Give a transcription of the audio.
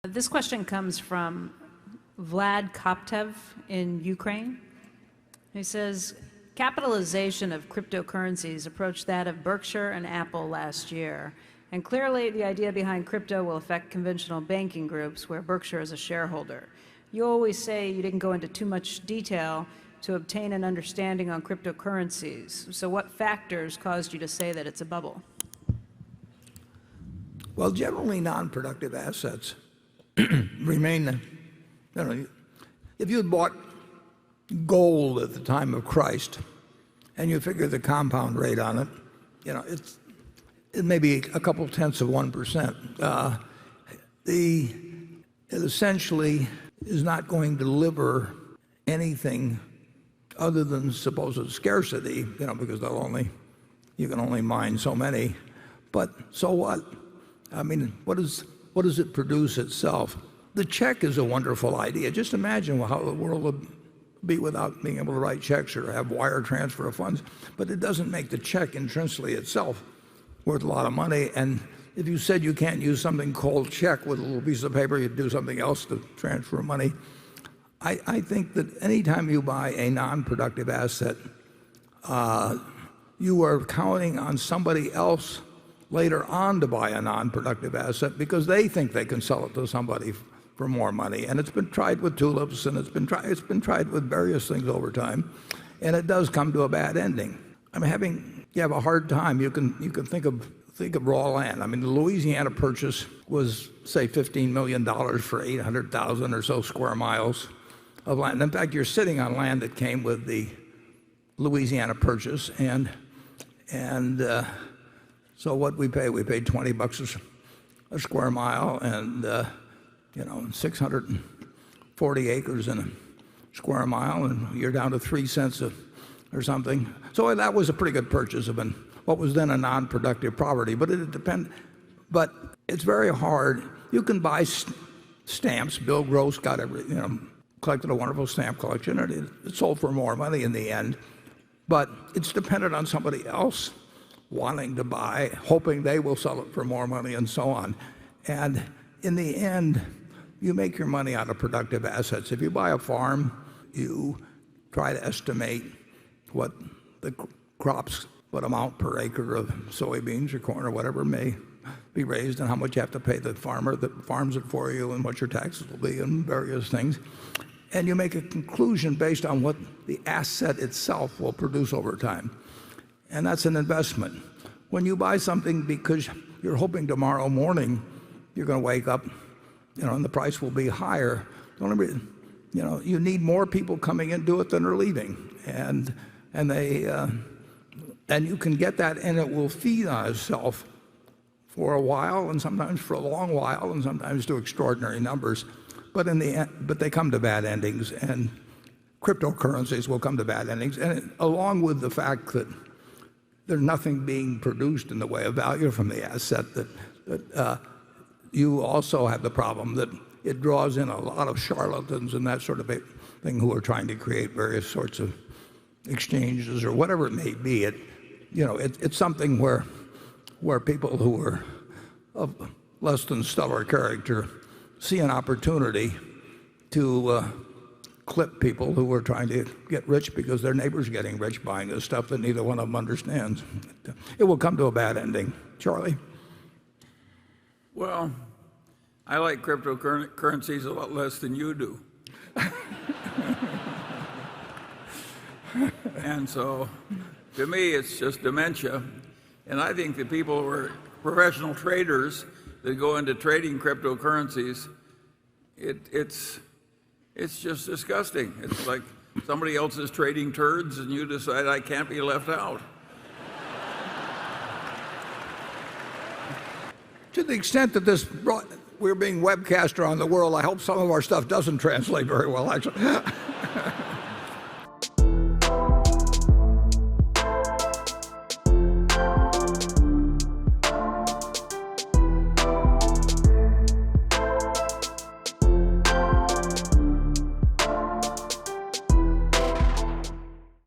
This question comes from Vlad Koptev in Ukraine. He says, capitalization of cryptocurrencies approached that of Berkshire and Apple last year. And clearly the idea behind crypto will affect conventional banking groups where Berkshire is a shareholder. You always say you didn't go into too much detail to obtain an understanding on cryptocurrencies. So what factors caused you to say that it's a bubble? Well, generally non-productive assets remain, if you had bought gold at the time of Christ and you figure the compound rate on it, it may be a couple tenths of 1%. It essentially is not going to deliver anything other than supposed scarcity, because you can only mine so many. But so what? I mean, what does it produce itself? The check is a wonderful idea. Just imagine how the world would be without being able to write checks or have wire transfer of funds. But it doesn't make the check intrinsically itself worth a lot of money. And if you said you can't use something called check with a little piece of paper, you'd do something else to transfer money. I think that anytime you buy a non-productive asset, you are counting on somebody else later on to buy a non-productive asset because they think they can sell it to somebody for more money. And it's been tried with tulips, and it's been tried with various things over time, and it does come to a bad ending. I mean, you have a hard time. You can think of raw land. I mean, the Louisiana Purchase was, say, $15 million for 800,000 or so square miles of land. In fact, you're sitting on land that came with the Louisiana Purchase, and so what we paid $20 a square mile, and 640 acres in a square mile, and you're down to 3 cents or something. So that was a pretty good purchase of what was then a non-productive property. But But it's very hard. You can buy stamps. Bill Gross collected a wonderful stamp collection, and it sold for more money in the end. But it's dependent on somebody else wanting to buy, hoping they will sell it for more money, and so on. And in the end, you make your money out of productive assets. If you buy a farm, you try to estimate what the crops, what amount per acre of soybeans or corn or whatever may be raised, and how much you have to pay the farmer that farms it for you, and what your taxes will be, and various things. And you make a conclusion based on what the asset itself will produce over time. And that's an investment. When you buy something because you're hoping tomorrow morning you're going to wake up, and the price will be higher, you need more people coming into it than are leaving, and you can get that, and it will feed on itself for a while, and sometimes for a long while, and sometimes to extraordinary numbers. But in the end, they come to bad endings, and cryptocurrencies will come to bad endings, and along with the fact that there's nothing being produced in the way of value from the asset, that you also have the problem that it draws in a lot of charlatans and that sort of thing who are trying to create various sorts of exchanges or whatever it may be. It's something where people who are of less than stellar character see an opportunity to clip people who are trying to get rich because their neighbor's getting rich buying this stuff that neither one of them understands. It will come to a bad ending. Charlie? Well, I like cryptocurrencies a lot less than you do. And so, to me, it's just dementia. And I think that people who are professional traders that go into trading cryptocurrencies, it's just disgusting. It's like somebody else is trading turds and you decide I can't be left out. To the extent that we're being webcast around the world, I hope some of our stuff doesn't translate very well, actually.